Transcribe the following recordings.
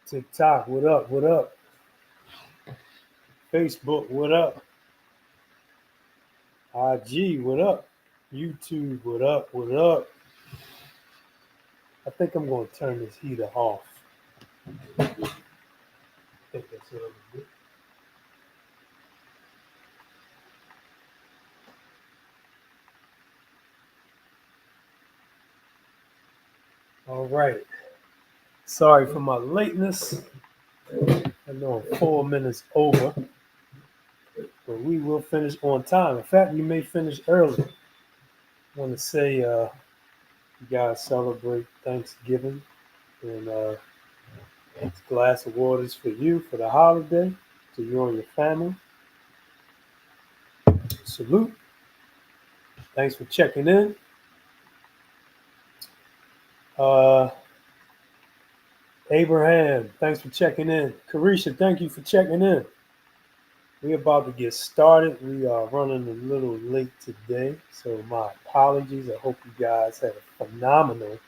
TikTok, what up? What up? Facebook, what up? IG, what up? YouTube, what up? What up? I think I'm going to turn this heater off. I think that's what I'm going to do. All right. Sorry for my lateness. I know I'm 4 minutes over, but we will finish on time. In fact, we may finish early. I want to say you guys celebrate Thanksgiving, and this glass of water is for you for the holiday, to you and your family. Salute. Thanks for checking in. Uh, Abraham, thanks for checking in. Carisha, thank you for checking in. We're about to get started. We are running a little late today, so my apologies. I hope you guys had a phenomenal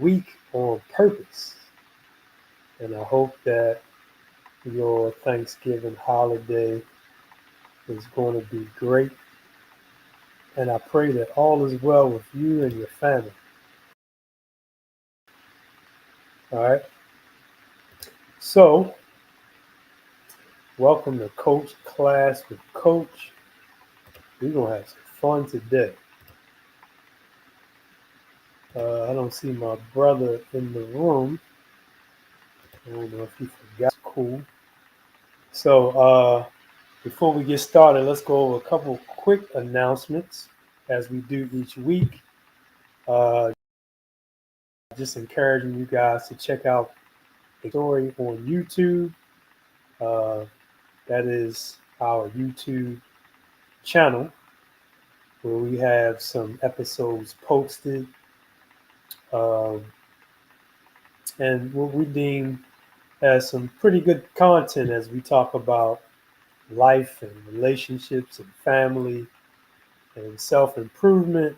week on purpose. And I hope that your Thanksgiving holiday is going to be great. And I pray that all is well with you and your family. All right. So, welcome to Coach Class with Coach. We're going to have some fun today. I don't see my brother in the room. I don't know if he forgot. Cool. So, before we get started, let's go over a couple quick announcements as we do each week. Just encouraging you guys to check out the story on YouTube. That is our YouTube channel where we have some episodes posted and what we deem as some pretty good content as we talk about life and relationships and family and self-improvement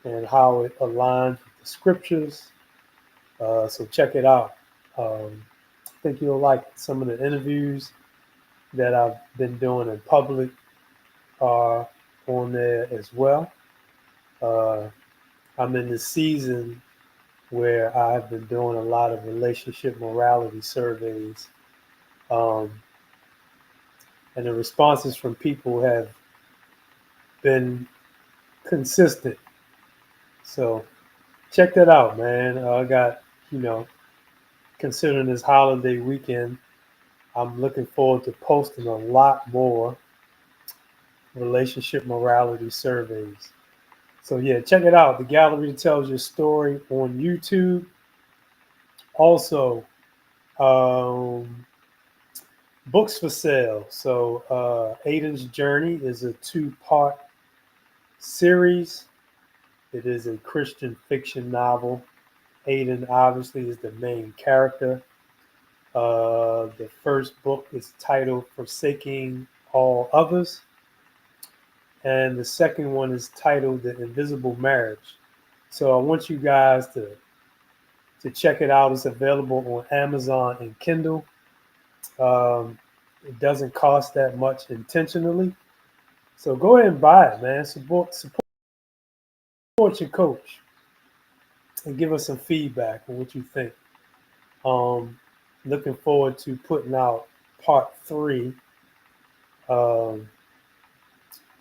and how it aligns with the scriptures. So check it out. I think you'll like some of the interviews that I've been doing in public are on there as well. I'm in this season where I've been doing a lot of relationship morality surveys. And the responses from people have been consistent. So check that out, man. I got, considering this holiday weekend, I'm looking forward to posting a lot more relationship morality surveys. So yeah, check it out. The Gallery Tells Your Story on YouTube. Also, books for sale. So Aiden's Journey is a 2-part series. It is a Christian fiction novel. Aiden obviously is the main character. The first book is titled Forsaking All Others. And the second one is titled The Invisible Marriage. So I want you guys to check it out. It's available on Amazon and Kindle. It doesn't cost that much intentionally. So go ahead and buy it, man. Support your coach and give us some feedback on what you think. Looking forward to putting out part 3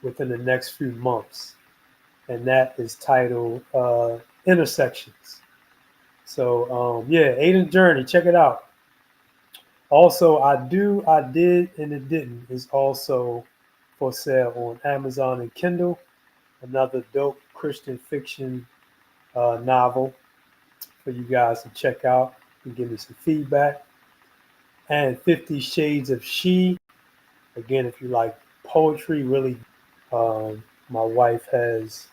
within the next few months. And that is titled Intersections. So Aiden's Journey, check it out. Also, I did, and it didn't is also for sale on Amazon and Kindle. Another dope Christian fiction novel for you guys to check out and give me some feedback. And 50 Shades of She. Again, if you like poetry, really, my wife has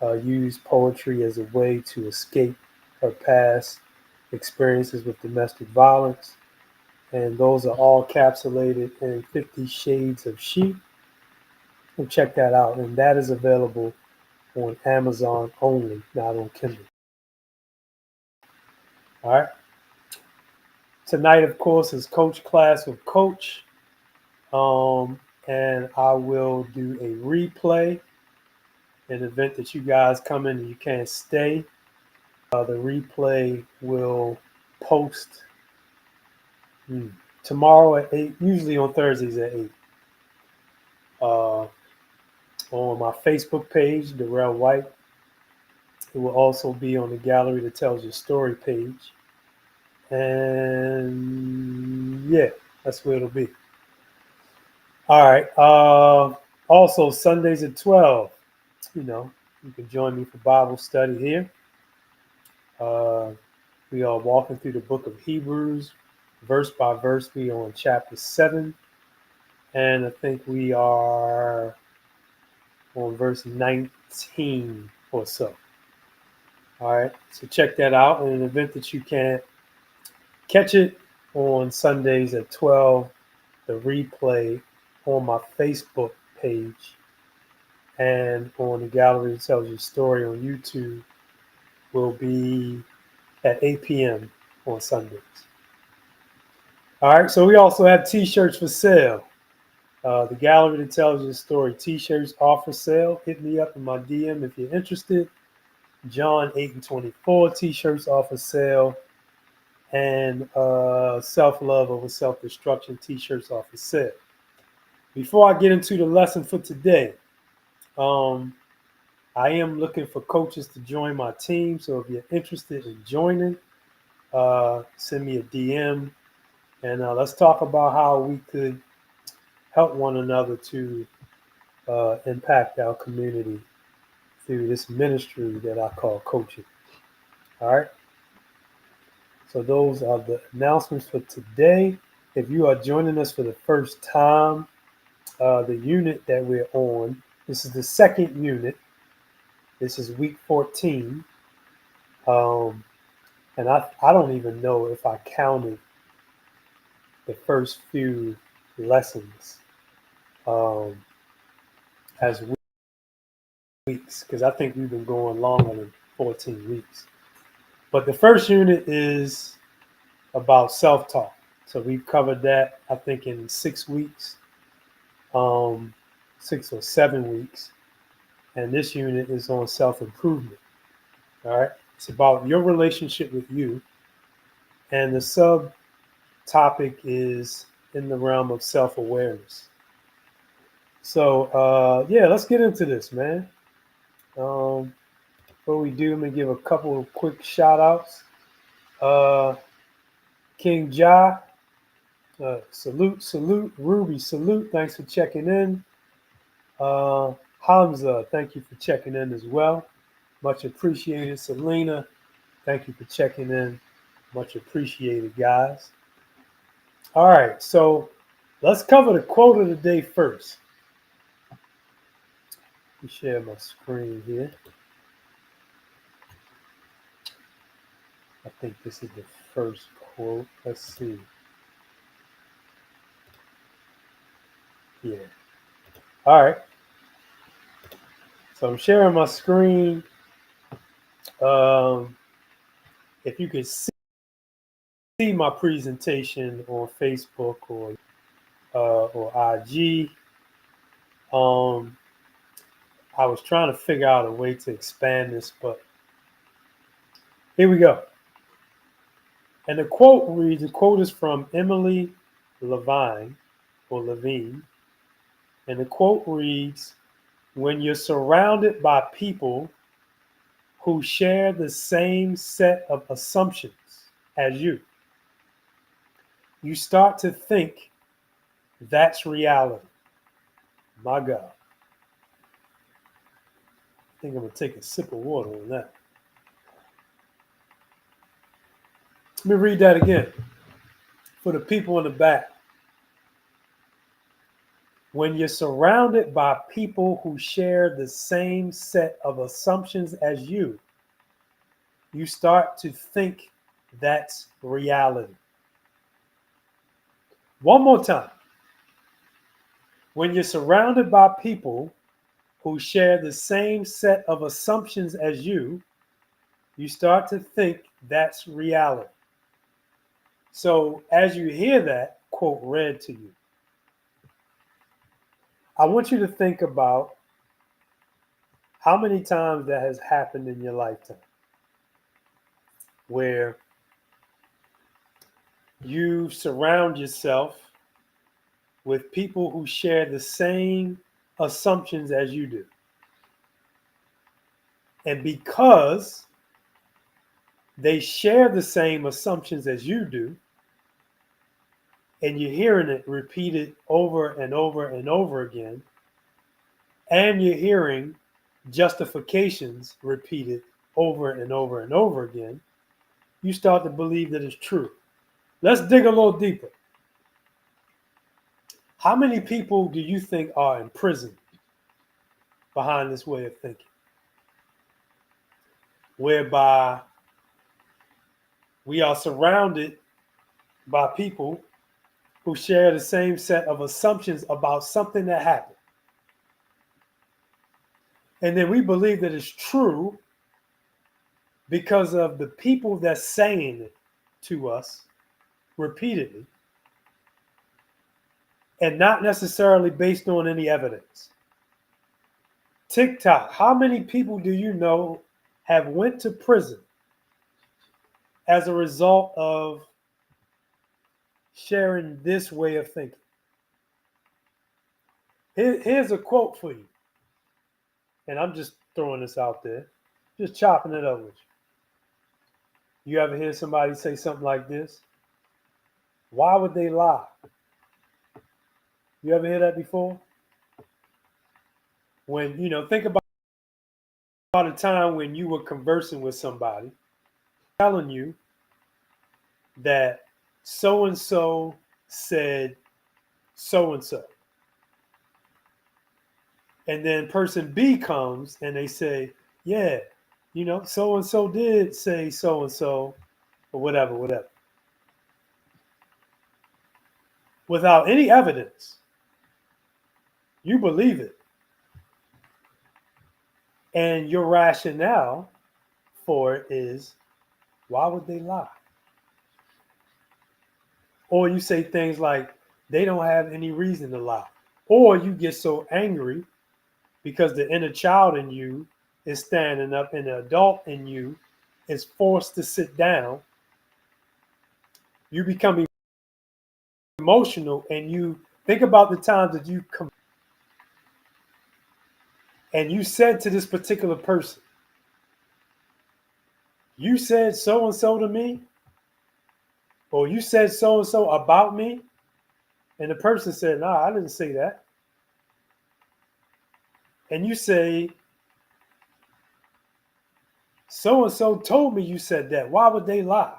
used poetry as a way to escape her past experiences with domestic violence. And those are all capsulated in 50 Shades of She. So check that out. And that is available on Amazon only, not on Kindle. All right. Tonight, of course, is Coach Class with Coach. And I will do a replay in the event that you guys come in and you can't stay. The replay will post tomorrow at 8, usually on Thursdays at 8. On my Facebook page, Darrell White. It will also be on the Gallery That Tells Your Story page. And yeah, that's where it'll be. All right. Also, Sundays at 12, you can join me for Bible study here. We are walking through the book of Hebrews, verse by verse. We are on chapter 7. And I think we are on verse 19 or so. All right. So check that out. In an event that you can't catch it on Sundays at 12, the replay on my Facebook page and on the Gallery That Tells Your Story on YouTube will be at 8 p.m. on Sundays. All right, so we also have t-shirts for sale. The Gallery That Tells Your Story t-shirts are for sale. Hit me up in my DM if you're interested. John 8 and 24 t-shirts are for sale. And self-love over self-destruction t-shirts are for sale. Before I get into the lesson for today, I am looking for coaches to join my team. So if you're interested in joining, send me a DM and let's talk about how we could help one another to impact our community through this ministry that I call coaching. All right. So those are the announcements for today. If you are joining us for the first time, the unit that we're on, this is the second unit. This is week 14. And I don't even know if I counted the first few lessons as weeks, because I think we've been going longer than 14 weeks. But the first unit is about self-talk. So we've covered that, I think, in 6 weeks, 6 or 7 weeks. And this unit is on self-improvement. All right. It's about your relationship with you. And the subtopic is in the realm of self-awareness. So, let's get into this, man. Before we do, let me give a couple of quick shout outs. King Ja, salute. Ruby, salute. Thanks for checking in. Hamza, thank you for checking in as well. Much appreciated. Selena, thank you for checking in. Much appreciated, guys. All right, so let's cover the quote of the day first. Let me share my screen here. I think this is the first quote. Let's see. Yeah. All right. So I'm sharing my screen. If you could see my presentation on Facebook or IG, I was trying to figure out a way to expand this, but here we go. And the quote is from Emily Levine, and the quote reads, "When you're surrounded by people who share the same set of assumptions as you, you start to think that's reality." My God. I think I'm going to take a sip of water on that. Let me read that again for the people in the back. When you're surrounded by people who share the same set of assumptions as you, you start to think that's reality. One more time. When you're surrounded by people who share the same set of assumptions as you start to think that's reality. So as you hear that quote read to you, I want you to think about how many times that has happened in your lifetime where you surround yourself with people who share the same assumptions as you do. And because they share the same assumptions as you do, and you're hearing it repeated over and over and over again, and you're hearing justifications repeated over and over and over again, you start to believe that it's true. Let's dig a little deeper. How many people do you think are in prison behind this way of thinking? Whereby we are surrounded by people who share the same set of assumptions about something that happened. And then we believe that it's true because of the people that's saying it to us repeatedly, and not necessarily based on any evidence. TikTok, how many people do you know have went to prison as a result of sharing this way of thinking? Here's a quote for you, and I'm just throwing this out there, just chopping it up with you. You ever hear somebody say something like this? Why would they lie? You ever hear that before? When, think about a time when you were conversing with somebody telling you that so and so said so and so. And then person B comes and they say, yeah, so and so did say so and so, or whatever. Without any evidence, you believe it. And your rationale for it is, why would they lie? Or you say things like, they don't have any reason to lie. Or you get so angry because the inner child in you is standing up and the adult in you is forced to sit down. You become emotional and you think about the times that you come and you said to this particular person, you said so and so to me, or you said so and so about me, and the person said, nah, I didn't say that. And you say, so and so told me you said that. Why would they lie?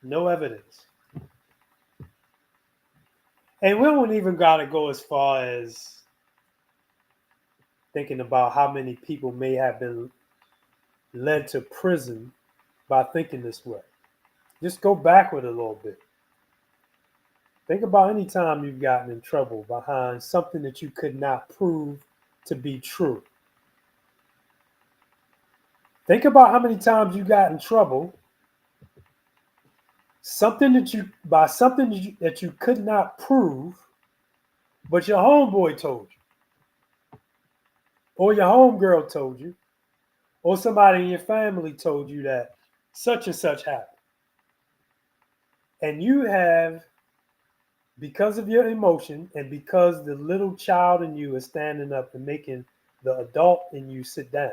No evidence. And we don't even got to go as far as thinking about how many people may have been led to prison by thinking this way. Just go backward a little bit. Think about any time you've gotten in trouble behind something that you could not prove to be true. Think about how many times you got in trouble something that you could not prove, but your homeboy told you, or your homegirl told you, or somebody in your family told you that such and such happened. And you have, because of your emotion and because the little child in you is standing up and making the adult in you sit down,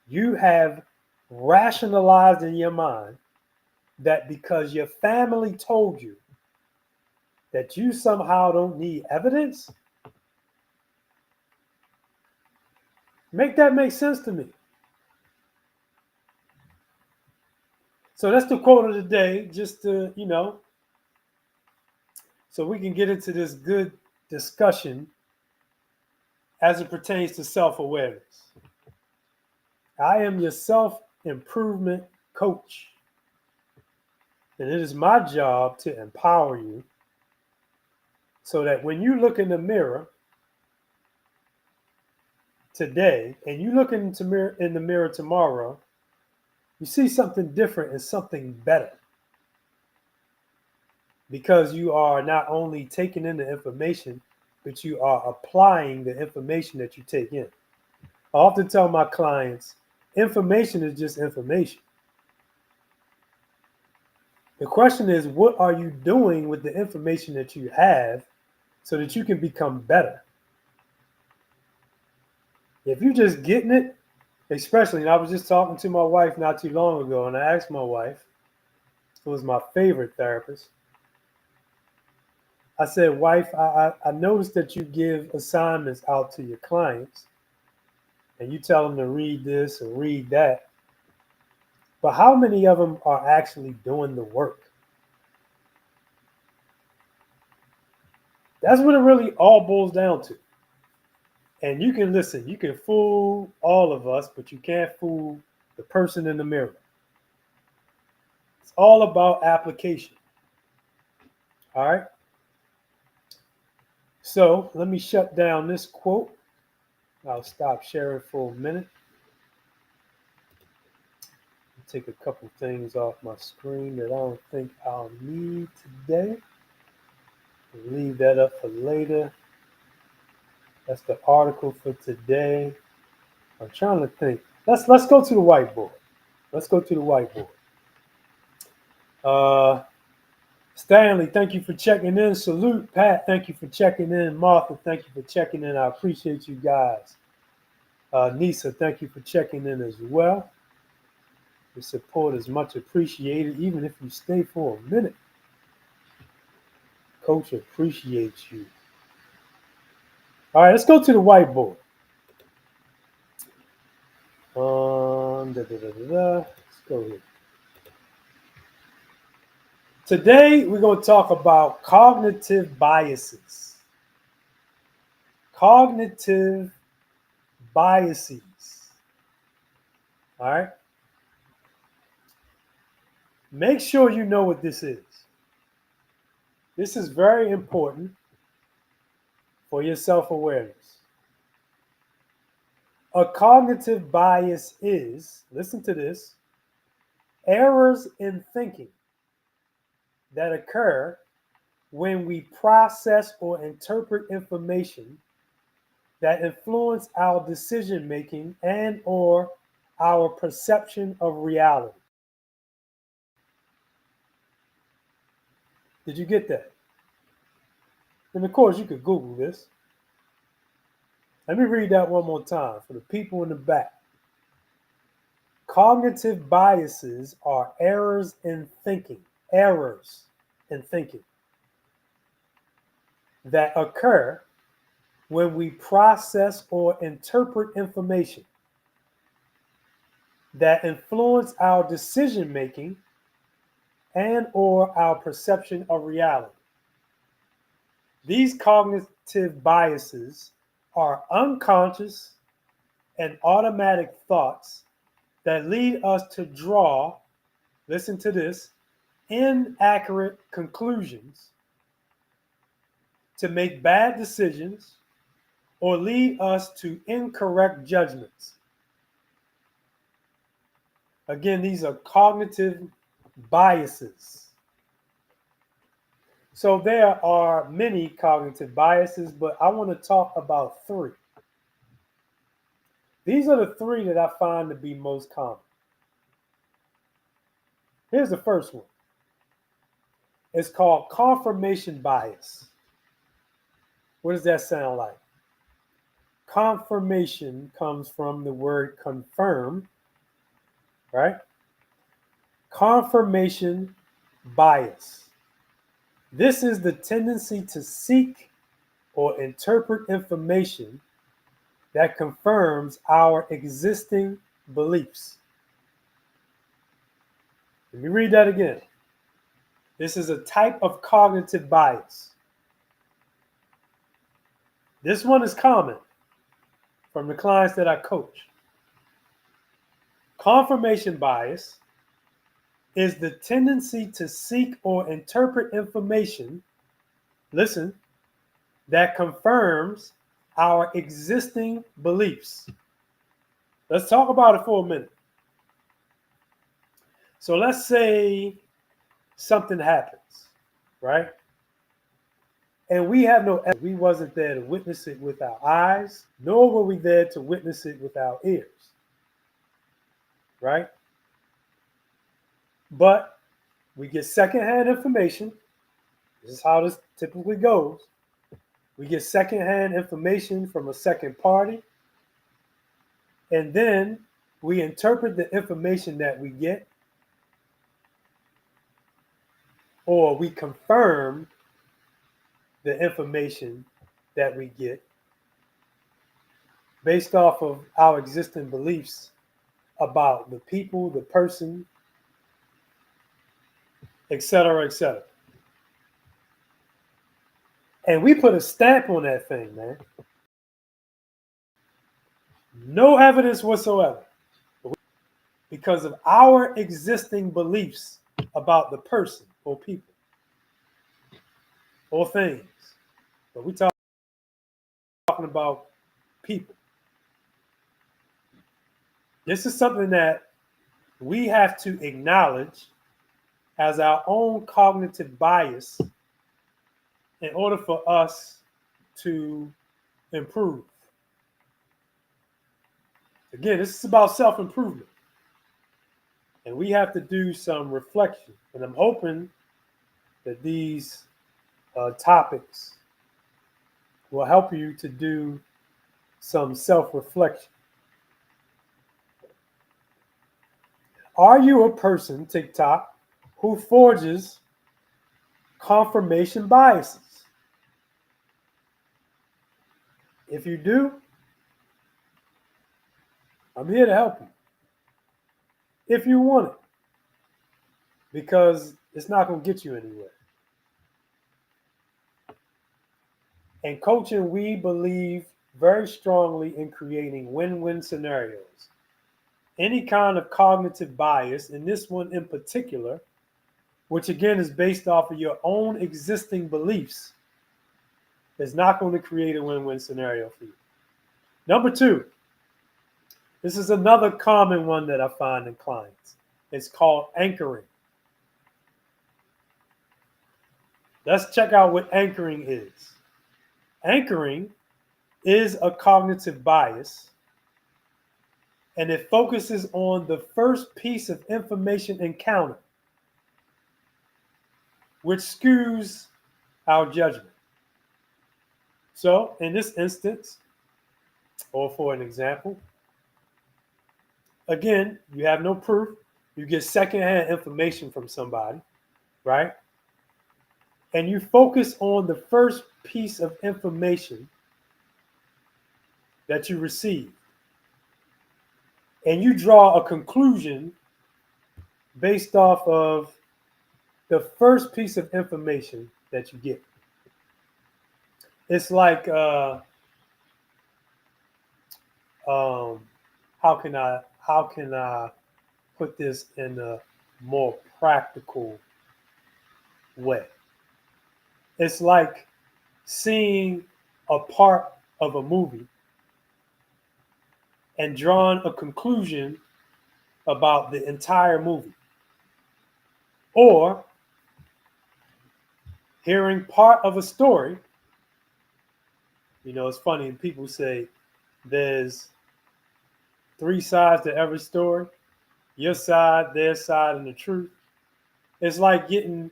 you have rationalized in your mind that because your family told you that you somehow don't need evidence. Make that make sense to me. So that's the quote of the day, just to, so we can get into this good discussion as it pertains to self-awareness. I am your self-improvement coach. And it is my job to empower you so that when you look in the mirror today and you look in the mirror tomorrow, You see something different and something better because you are not only taking in the information, but you are applying the information that you take in. I often tell my clients, information is just information. The question is, what are you doing with the information that you have so that you can become better? If you're just getting it, especially, and I was just talking to my wife not too long ago, and I asked my wife, who was my favorite therapist, I said, wife, I noticed that you give assignments out to your clients and you tell them to read this or read that. But how many of them are actually doing the work? That's what it really all boils down to. And you can listen, you can fool all of us, but you can't fool the person in the mirror. It's all about application. All right. So let me shut down this quote. I'll stop sharing for a minute. Take a couple things off my screen that I don't think I'll need today. Leave that up for later. That's the article for today. I'm trying to think. Let's go to the whiteboard. Let's go to the whiteboard. Stanley, thank you for checking in. Salute, Pat. Thank you for checking in. Martha, thank you for checking in. I appreciate you guys. Nisa, thank you for checking in as well. Your support is much appreciated, even if you stay for a minute. Coach appreciates you. All right, let's go to the whiteboard. Let's go here. Today, we're going to talk about cognitive biases. Cognitive biases. All right. Make sure you know what this is. This is very important for your self-awareness. A cognitive bias is, listen to this, errors in thinking that occur when we process or interpret information that influence our decision making and or our perception of reality. Did you get that? And of course, you could Google this. Let me read that one more time for the people in the back. Cognitive biases are errors in thinking that occur when we process or interpret information that influence our decision making and or our perception of reality. These cognitive biases are unconscious and automatic thoughts that lead us to draw, listen to this, inaccurate conclusions, to make bad decisions, or lead us to incorrect judgments. Again, these are cognitive biases. So there are many cognitive biases, but I want to talk about three. These are the three that I find to be most common. Here's the first one. It's called confirmation bias. What does that sound like? Confirmation comes from the word confirm, right? Confirmation bias. This is the tendency to seek or interpret information that confirms our existing beliefs. Let me read that again. This is a type of cognitive bias. This one is common from the clients that I coach. Confirmation bias is the tendency to seek or interpret information, listen, that confirms our existing beliefs. Let's talk about it for a minute. So let's say something happens, right? And we have no evidence. We wasn't there to witness it with our eyes, nor were we there to witness it with our ears, right? But we get secondhand information. This is how this typically goes. We get secondhand information from a second party, and then we interpret the information that we get, or we confirm the information that we get based off of our existing beliefs about the people, the person, et cetera, et cetera. And we put a stamp on that thing, man. No evidence whatsoever. Because of our existing beliefs about the person or people or things. But we're talking about people. This is something that we have to acknowledge as our own cognitive bias in order for us to improve. Again, this is about self-improvement. And we have to do some reflection. And I'm hoping that these topics will help you to do some self-reflection. Are you a person, TikTok, who forges confirmation biases? If you do, I'm here to help you. If you want it, because it's not going to get you anywhere. In coaching, we believe very strongly in creating win-win scenarios. Any kind of cognitive bias, and this one in particular, which again is based off of your own existing beliefs, is not going to create a win-win scenario for you. Number two, this is another common one that I find in clients. It's called anchoring. Let's check out what anchoring is. Anchoring is a cognitive bias, and it focuses on the first piece of information encountered, which skews our judgment. So, in this instance, or for an example, again, you have no proof. You get secondhand information from somebody, right? And you focus on the first piece of information that you receive. And you draw a conclusion based off of the first piece of information that you get. It's like, how can I put this in a more practical way? It's like seeing a part of a movie and drawing a conclusion about the entire movie. Or hearing part of a story. You know, it's funny, and people say there's three sides to every story: your side, their side, and the truth. It's like getting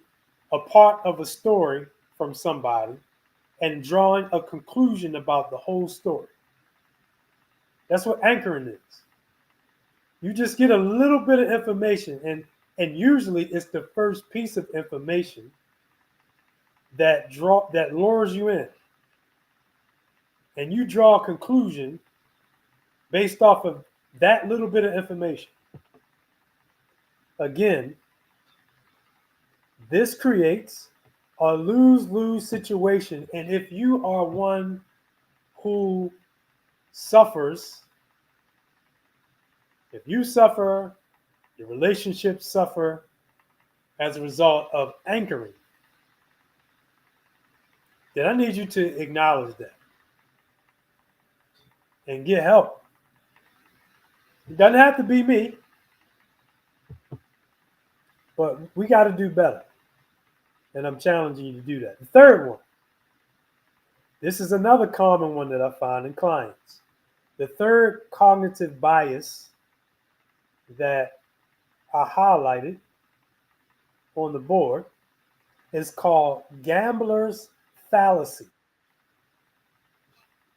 a part of a story from somebody and drawing a conclusion about the whole story. That's what anchoring is. You just get a little bit of information, and usually it's the first piece of information that lures you in. And you draw a conclusion based off of that little bit of information. Again, this creates a lose-lose situation. And if you are one who suffers, if you suffer, your relationships suffer as a result of anchoring, then I need you to acknowledge that and get help. It doesn't have to be me. But we got to do better. And I'm challenging you to do that. The third one, this is another common one that I find in clients. The third cognitive bias that I highlighted on the board is called gambler's fallacy.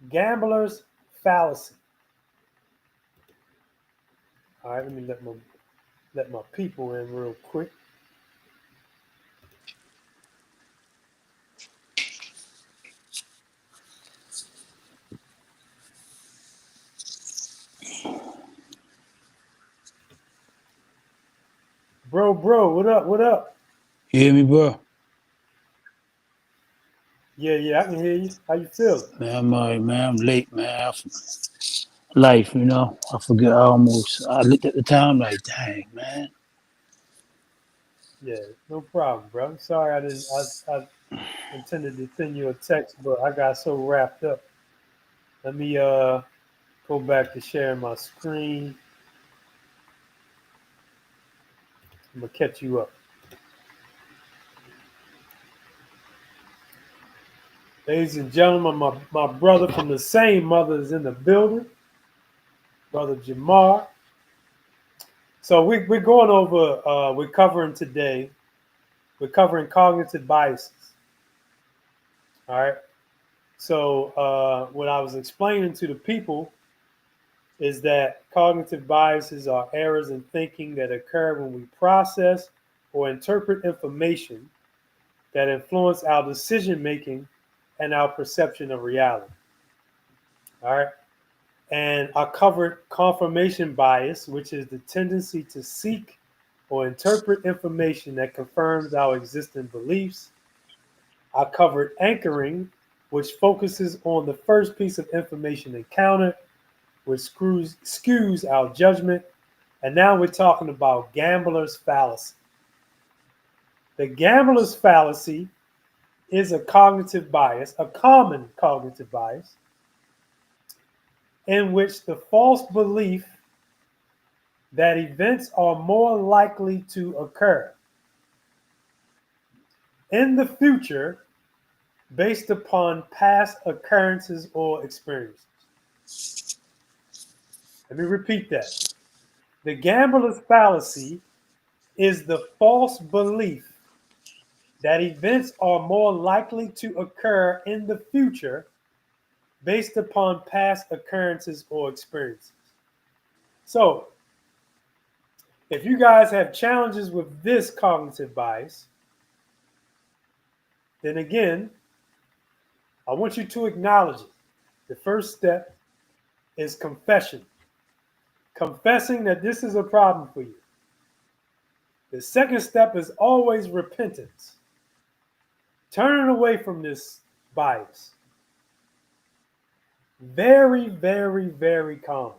Gambler's fallacy. All right, let me let my people in real quick. Bro, what up? What up? You hear me, bro? Yeah, I can hear you. How you feeling? Man, I'm all right, man. I'm late, man. Life, you know. I forget almost. I looked at the time like, dang, man. Yeah, no problem, bro. Sorry, I intended to send you a text, but I got so wrapped up. Let me go back to sharing my screen. I'm gonna catch you up. Ladies and gentlemen, my brother from the same mother is in the building, Brother Jamar. So we're going over, we're covering today, we're covering cognitive biases. All right. So what I was explaining to the people is that cognitive biases are errors in thinking that occur when we process or interpret information that influence our decision making and our perception of reality. All right. And I covered confirmation bias, which is the tendency to seek or interpret information that confirms our existing beliefs. I covered anchoring, which focuses on the first piece of information encountered, which skews our judgment. And now we're talking about gambler's fallacy. The gambler's fallacy is a cognitive bias, a common cognitive bias, in which the false belief that events are more likely to occur in the future based upon past occurrences or experiences. Let me repeat that. The gambler's fallacy is the false belief that events are more likely to occur in the future based upon past occurrences or experiences. So, if you guys have challenges with this cognitive bias, then again, I want you to acknowledge it. The first step is confession, confessing that this is a problem for you. The second step is always repentance, turning away from this bias. Very, very, very common.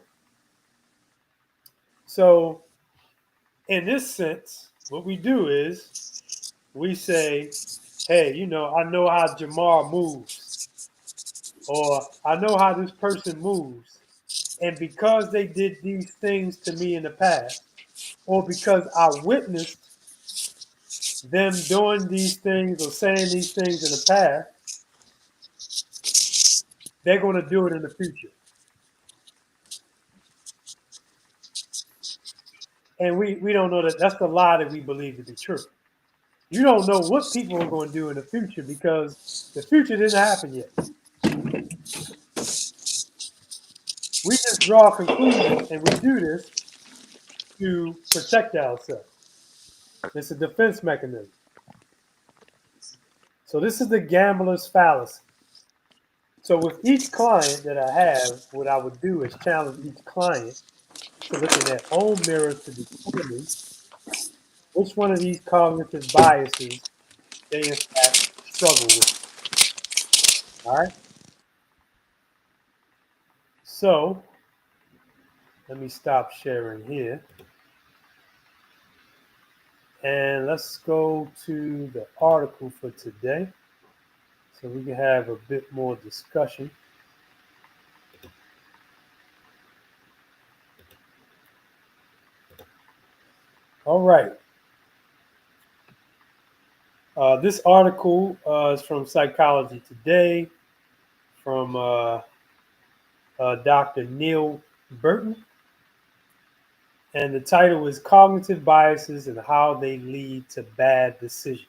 So, in this sense, what we do is we say, hey, I know how Jamar moves, or I know how this person moves. And because they did these things to me in the past, or because I witnessed them doing these things or saying these things in the past, they're going to do it in the future. And we don't know that that's the lie that we believe to be true. You don't know what people are going to do in the future because the future didn't happen yet. We just draw conclusions and we do this to protect ourselves. It's a defense mechanism. So this is the gambler's fallacy. So with each client that I have, what I would do is challenge each client to look in their own mirror to determine which one of these cognitive biases they in fact struggle with. All right. So let me stop sharing here. And let's go to the article for today so we can have a bit more discussion. All right. This article is from Psychology Today, from Dr. Neil Burton, and the title is Cognitive Biases and How They Lead to Bad Decisions.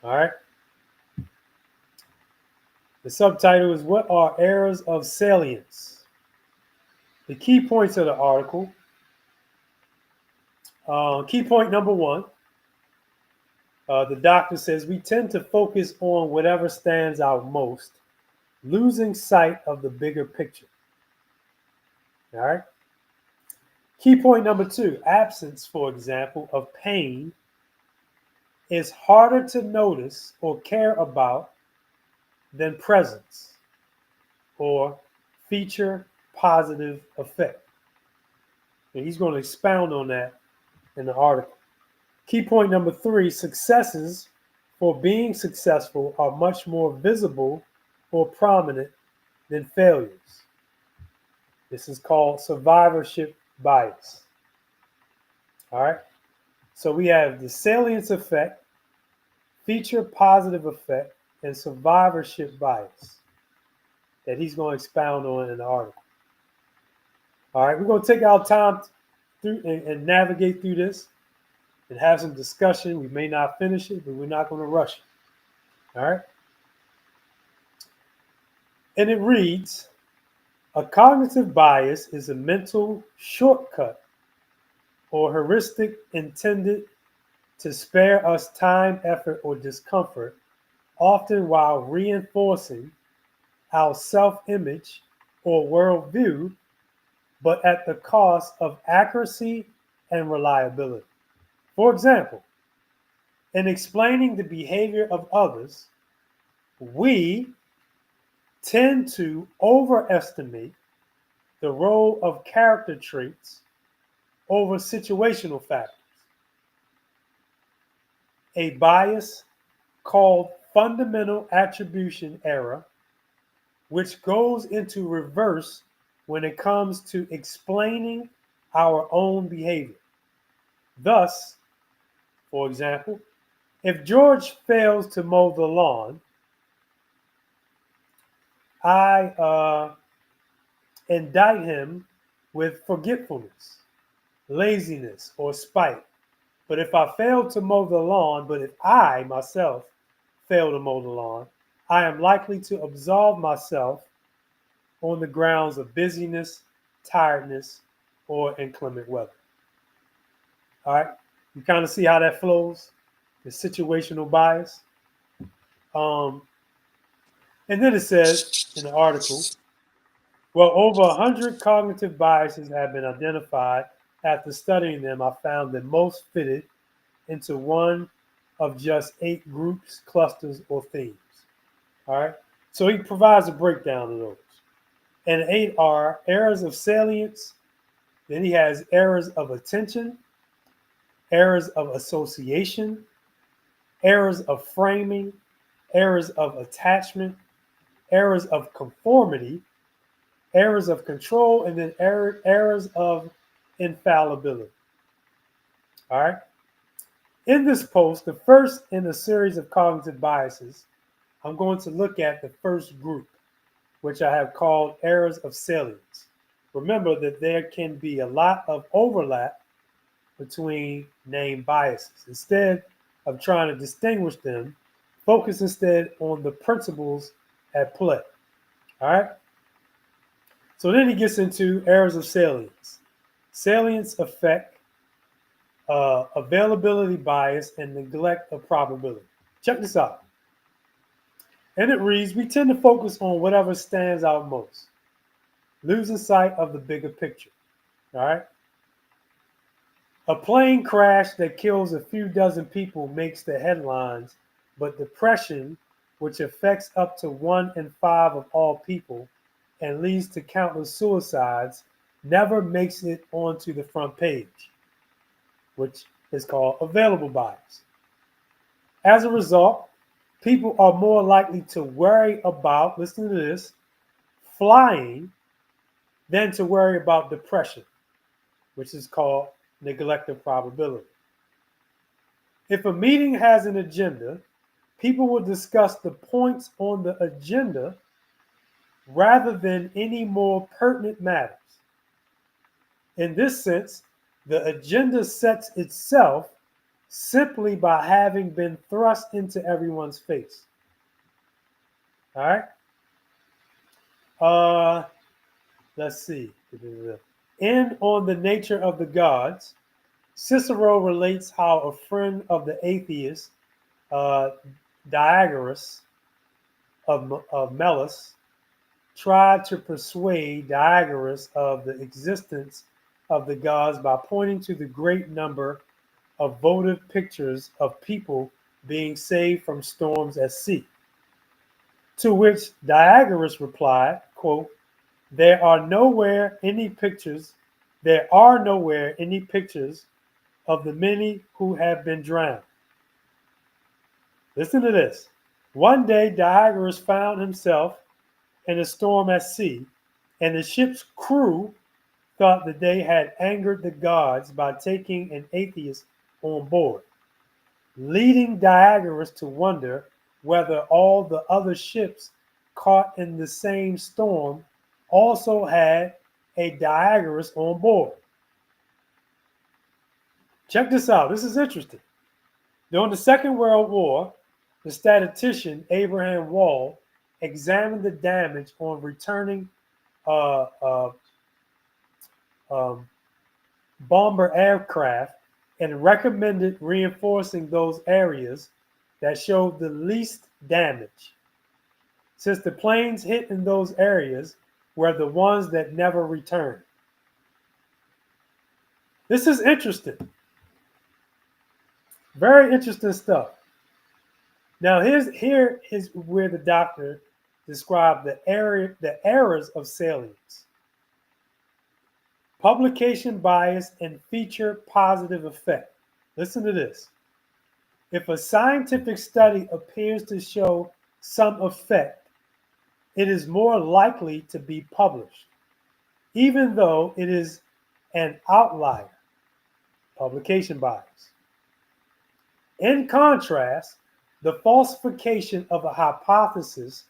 All right. The subtitle is What Are Errors of Salience? The key points of the article. Key point number one, the doctor says we tend to focus on whatever stands out most, losing sight of the bigger picture. All right. Key point number two, absence, for example, of pain is harder to notice or care about than presence or feature positive effect. And he's going to expound on that in the article. Key point number three, successes for being successful are much more visible or prominent than failures. This is called survivorship bias. All right. So we have the salience effect, feature positive effect, and survivorship bias that he's going to expound on in the article. All right. We're going to take our time through and navigate through this and have some discussion. We may not finish it, but we're not going to rush it. All right. And it reads, a cognitive bias is a mental shortcut or heuristic intended to spare us time, effort, or discomfort, often while reinforcing our self-image or worldview, but at the cost of accuracy and reliability. For example, in explaining the behavior of others, we tend to overestimate the role of character traits over situational factors. A bias called fundamental attribution error, which goes into reverse when it comes to explaining our own behavior. Thus, for example, if George fails to mow the lawn, I indict him with forgetfulness, laziness, or spite. But if I fail to mow the lawn, but if I myself fail to mow the lawn, I am likely to absolve myself on the grounds of busyness, tiredness, or inclement weather. All right, you kind of see how that flows, the situational bias. And then it says in the article, well, over 100 cognitive biases have been identified. After studying them, I found that most fitted into one of just 8 groups, clusters, or themes. All right. So he provides a breakdown of those. And 8 are errors of salience. Then he has errors of attention, errors of association, errors of framing, errors of attachment, errors of conformity, errors of control, and then errors of infallibility. All right. In this post, the first in a series of cognitive biases, I'm going to look at the first group, which I have called errors of salience. Remember that there can be a lot of overlap between named biases. Instead of trying to distinguish them, focus instead on the principles at play. All right? So then he gets into errors of salience. Salience affect availability bias and neglect of probability. Check this out. And it reads, we tend to focus on whatever stands out most, losing sight of the bigger picture. All right? A plane crash that kills a few dozen people makes the headlines, but depression, which affects up to 1 in 5 of all people and leads to countless suicides, never makes it onto the front page, which is called available bias. As a result, people are more likely to worry about, listen to this, flying than to worry about depression, which is called neglect of probability. If a meeting has an agenda, people will discuss the points on the agenda rather than any more pertinent matters. In this sense, the agenda sets itself simply by having been thrust into everyone's face. All right. Let's see. In On the Nature of the Gods, Cicero relates how a friend of the atheist, uh, Diagoras of Melos, tried to persuade Diagoras of the existence of the gods by pointing to the great number of votive pictures of people being saved from storms at sea. To which Diagoras replied, quote, there are nowhere any pictures of the many who have been drowned. Listen to this. One day Diagoras found himself in a storm at sea, and the ship's crew thought that they had angered the gods by taking an atheist on board, leading Diagoras to wonder whether all the other ships caught in the same storm also had a Diagoras on board. Check this out. This is interesting. During the Second World War, the statistician Abraham Wall examined the damage on returning bomber aircraft and recommended reinforcing those areas that showed the least damage, since the planes hit in those areas were the ones that never returned. This is interesting. Very interesting stuff. Now, here is where the doctor described the errors of salience. Publication bias and feature positive effect. Listen to this. If a scientific study appears to show some effect, it is more likely to be published, even though it is an outlier. Publication bias. In contrast, the falsification of a hypothesis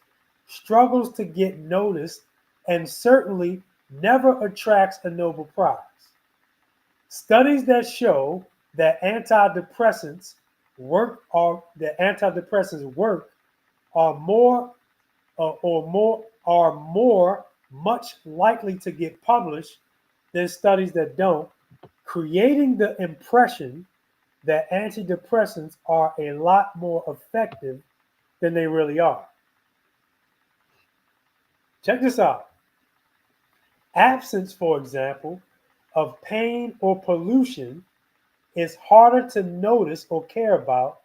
struggles to get noticed and certainly never attracts a Nobel Prize. Studies that show that antidepressants work are much likely to get published than studies that don't, creating the impression that antidepressants are a lot more effective than they really are. Check this out. Absence, for example, of pain or pollution is harder to notice or care about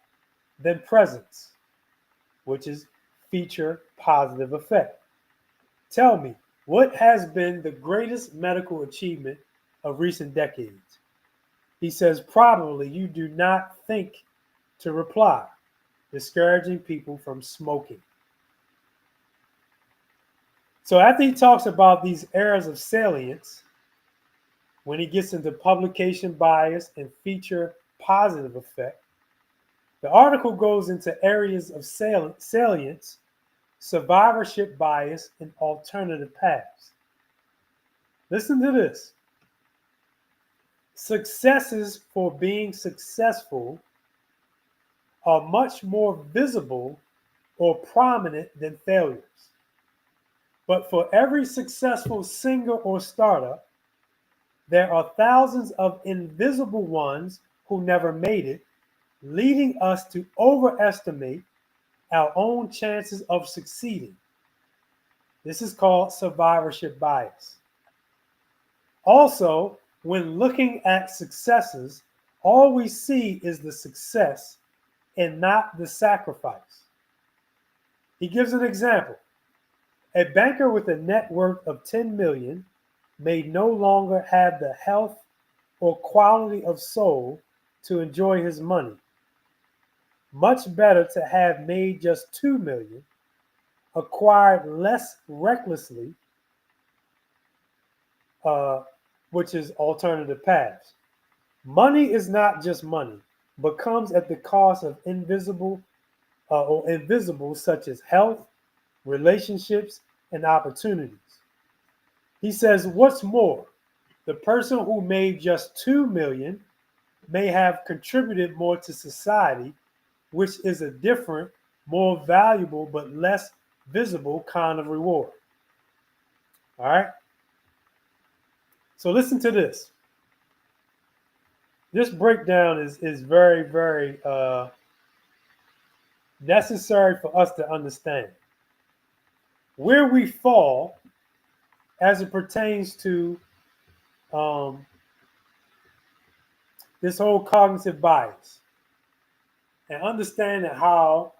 than presence, which is feature positive effect. Tell me, what has been the greatest medical achievement of recent decades? He says, probably you do not think to reply, discouraging people from smoking. So after he talks about these errors of salience, when he gets into publication bias and feature positive effect, the article goes into areas of salience, survivorship bias, and alternative paths. Listen to this. Successes for being successful are much more visible or prominent than failures. But for every successful singer or startup, there are thousands of invisible ones who never made it, leading us to overestimate our own chances of succeeding. This is called survivorship bias. Also, when looking at successes, all we see is the success and not the sacrifice. He gives an example. A banker with a net worth of 10 million may no longer have the health or quality of soul to enjoy his money. Much better to have made just 2 million, acquired less recklessly, which is alternative paths. Money is not just money. but comes at the cost of invisible, such as health, relationships, and opportunities. He says, what's more, the person who made just 2 million may have contributed more to society, which is a different, more valuable, but less visible kind of reward. All right. So listen to this. This breakdown is very, very necessary for us to understand where we fall as it pertains to this whole cognitive bias, and understanding how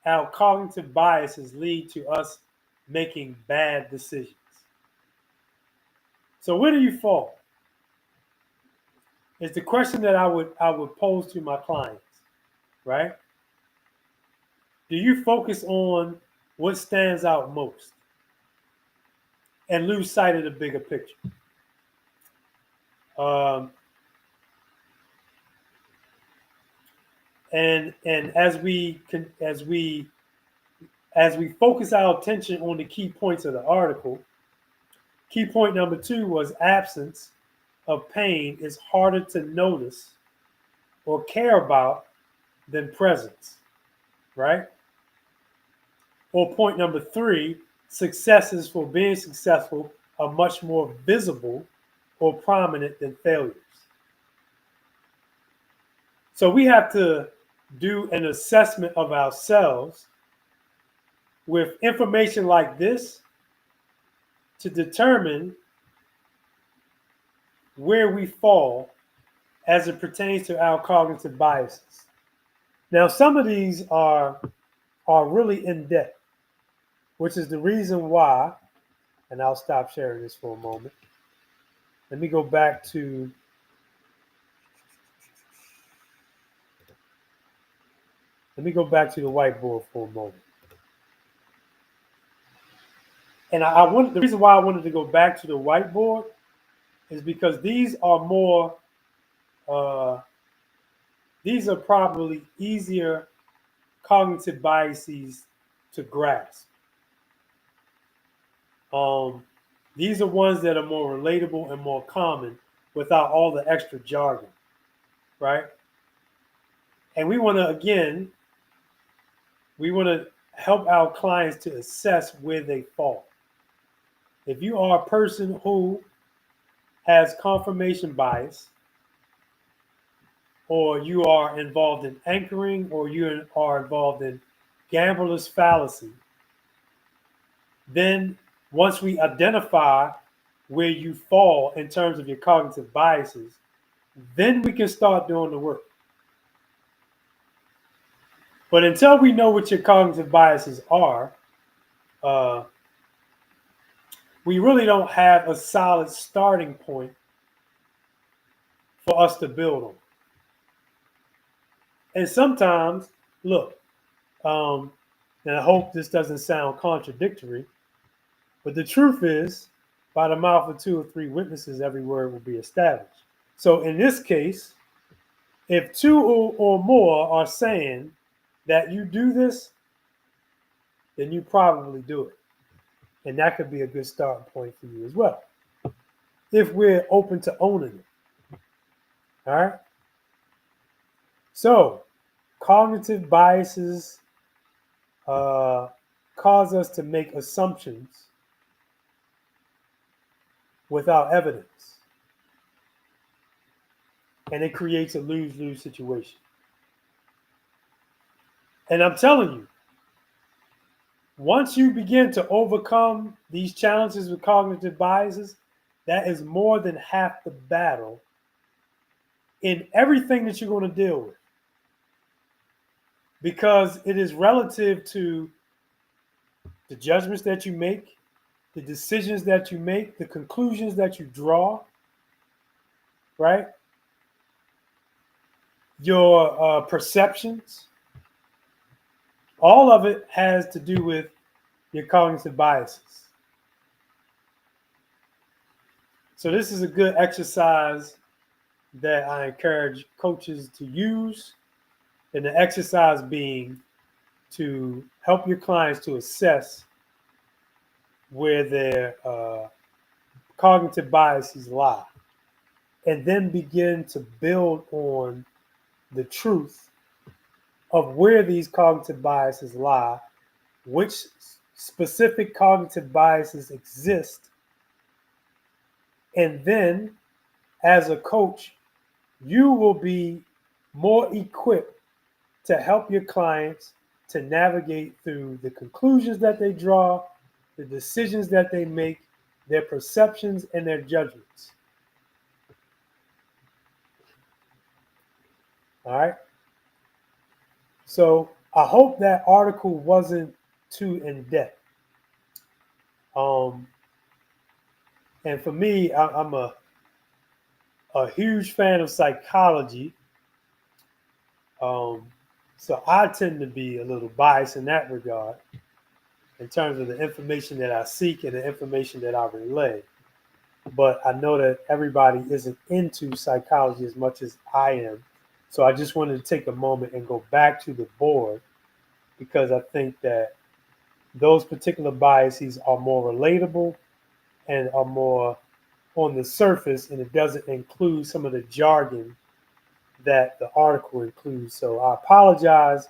our cognitive biases lead to us making bad decisions. So where do you fall? It's the question that I would pose to my clients, right? Do you focus on what stands out most and lose sight of the bigger picture? And as we focus our attention on the key points of the article, key point number 2 was absence of pain is harder to notice or care about than presence, right? Or point number 3, successes for being successful are much more visible or prominent than failures. So we have to do an assessment of ourselves with information like this to determine where we fall as it pertains to our cognitive biases. Now, some of these are really in depth, which is the reason why, and I'll stop sharing this for a moment. Let me go back to the whiteboard for a moment. And the reason why I wanted to go back to the whiteboard is because these are probably easier cognitive biases to grasp. These are ones that are more relatable and more common without all the extra jargon, right? And we want to help our clients to assess where they fall. If you are a person who has confirmation bias, or you are involved in anchoring, or you are involved in gambler's fallacy, then once we identify where you fall in terms of your cognitive biases, then we can start doing the work. But until we know what your cognitive biases are, we really don't have a solid starting point for us to build on. And sometimes, look, and I hope this doesn't sound contradictory, but the truth is, by the mouth of 2 or 3 witnesses, every word will be established. So in this case, if 2 or more are saying that you do this, then you probably do it. And that could be a good starting point for you as well, if we're open to owning it. All right? So, cognitive biases cause us to make assumptions without evidence. And it creates a lose-lose situation. And I'm telling you, once you begin to overcome these challenges with cognitive biases, that is more than half the battle in everything that you're going to deal with. Because it is relative to the judgments that you make, the decisions that you make, the conclusions that you draw, right? Your perceptions. All of it has to do with your cognitive biases. So this is a good exercise that I encourage coaches to use, and the exercise being to help your clients to assess where their cognitive biases lie, and then begin to build on the truth of where these cognitive biases lie, which specific cognitive biases exist, and then as a coach, you will be more equipped to help your clients to navigate through the conclusions that they draw, the decisions that they make, their perceptions, and their judgments. All right. So I hope that article wasn't too in depth. And for me, I'm a huge fan of psychology. So I tend to be a little biased in that regard in terms of the information that I seek and the information that I relay. But I know that everybody isn't into psychology as much as I am. So I just wanted to take a moment and go back to the board because I think that those particular biases are more relatable and are more on the surface, and it doesn't include some of the jargon that the article includes. So I apologize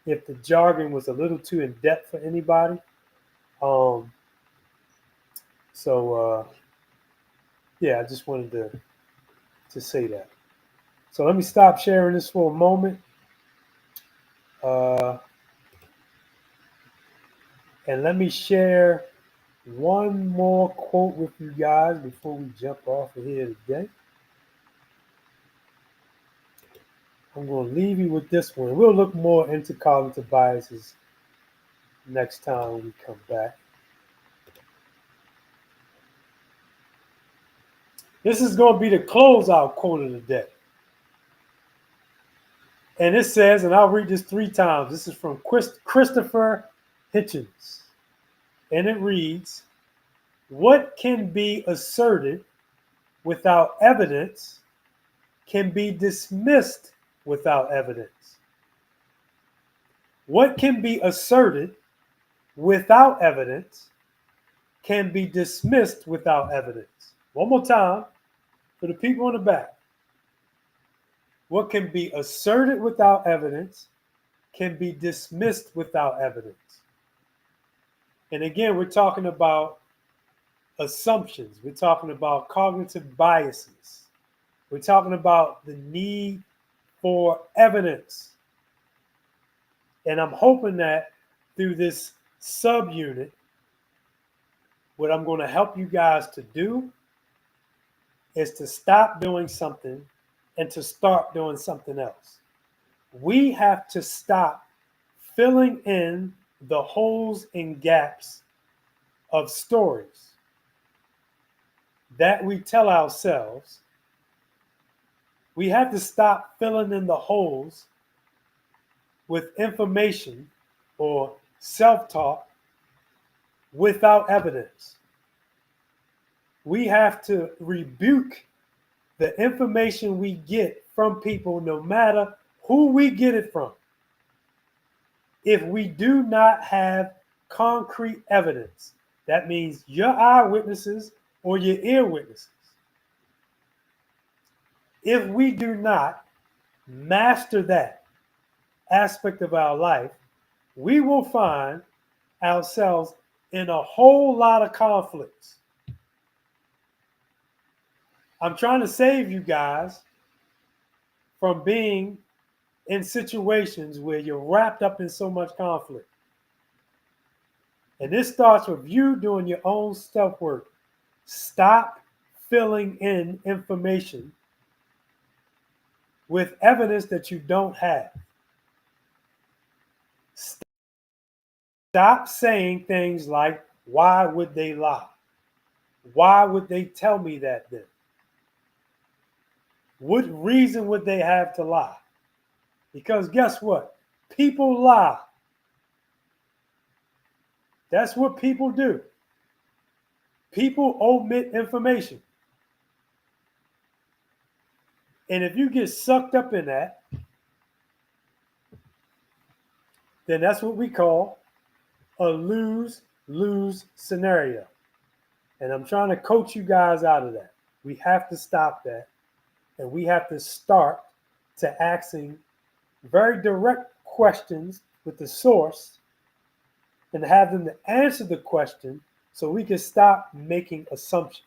if the jargon was a little too in depth for anybody. Um, so yeah, I just wanted to say that. So let me stop sharing this for a moment. And let me share one more quote with you guys before we jump off of here today. I'm going to leave you with this one. We'll look more into cognitive biases next time we come back. This is going to be the closeout quote of the day. And it says, and I'll read this 3 times. This is from Christopher Hitchens. And it reads, "What can be asserted without evidence can be dismissed without evidence. What can be asserted without evidence can be dismissed without evidence." One more time for the people in the back. What can be asserted without evidence can be dismissed without evidence. And again, we're talking about assumptions. We're talking about cognitive biases. We're talking about the need for evidence. And I'm hoping that through this subunit, what I'm going to help you guys to do is to stop doing something and to start doing something else. We have to stop filling in the holes and gaps of stories that we tell ourselves. We have to stop filling in the holes with information or self-talk without evidence. We have to rebuke the information we get from people, no matter who we get it from, if we do not have concrete evidence. That means your eyewitnesses or your ear witnesses. If we do not master that aspect of our life, we will find ourselves in a whole lot of conflicts. I'm trying to save you guys from being in situations where you're wrapped up in so much conflict. And this starts with you doing your own self work. Stop filling in information with evidence that you don't have. Stop saying things like, why would they lie? Why would they tell me that then? What reason would they have to lie? Because guess what? People lie. That's what people do. People omit information. And if you get sucked up in that, then that's what we call a lose-lose scenario. And I'm trying to coach you guys out of that. We have to stop that. And we have to start to asking very direct questions with the source and have them to answer the question so we can stop making assumptions.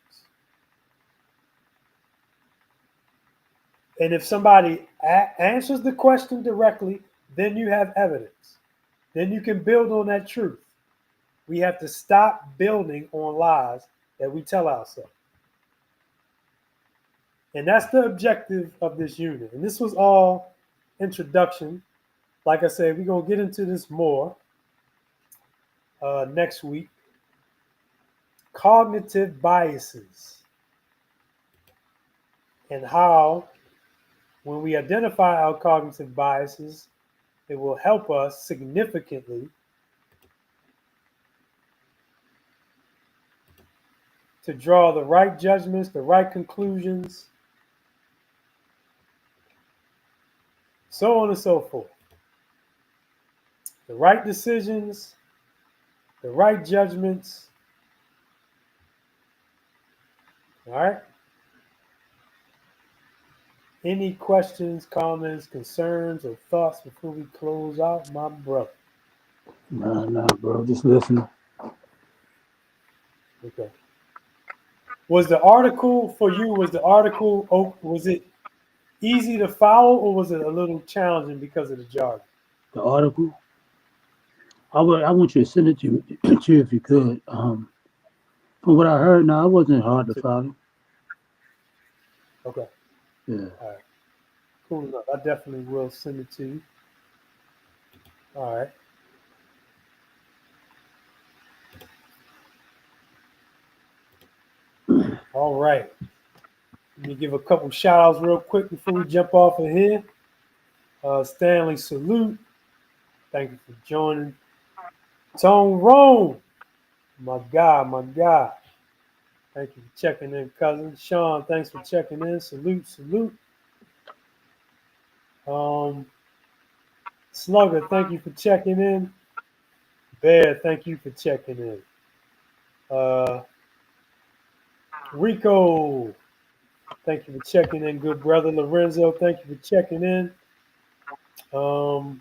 And if somebody answers the question directly, then you have evidence. Then you can build on that truth. We have to stop building on lies that we tell ourselves. And that's the objective of this unit. And this was all introduction. Like I said, we're going to get into this more next week. Cognitive biases and how, when we identify our cognitive biases, it will help us significantly to draw the right judgments, the right conclusions, so on and so forth. The right decisions, the right judgments. All right? Any questions, comments, concerns, or thoughts before we close out, my brother? Nah, bro. Just listening. Okay. Was the article for you, was it easy to follow or was it a little challenging because of the jargon? The article. I want you to send it to you if you could. From what I heard, now it wasn't hard to follow. Okay. Yeah. All right. Cool enough. I definitely will send it to you. All right. All right. Let me give a couple shout outs real quick before we jump off of here. Stanley Salute. Thank you for joining. Tone Rome. My God. Thank you for checking in, cousin. Sean, thanks for checking in. Salute. Slugger, thank you for checking in. Bear, thank you for checking in. Rico, thank you for checking in, good brother. Lorenzo, thank you for checking in. Sean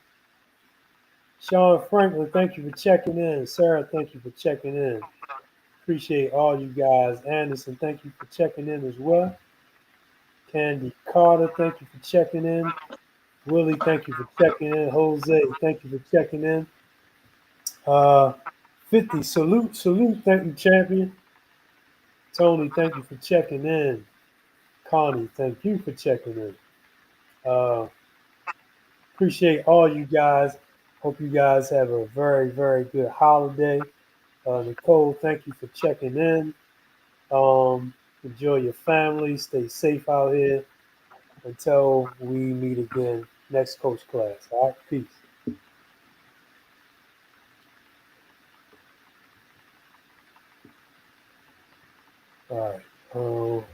Franklin, thank you for checking in. Sarah, thank you for checking in. Appreciate all you guys. Anderson, thank you for checking in as well. Candy Carter, thank you for checking in. Willie, thank you for checking in. Jose, thank you for checking in. 50, salute, thank you, champion. Tony, thank you for checking in. Connie, thank you for checking in. Appreciate all you guys. Hope you guys have a very, very good holiday. Nicole, thank you for checking in. Enjoy your family. Stay safe out here. Until we meet again next coach class. All right, peace. All right.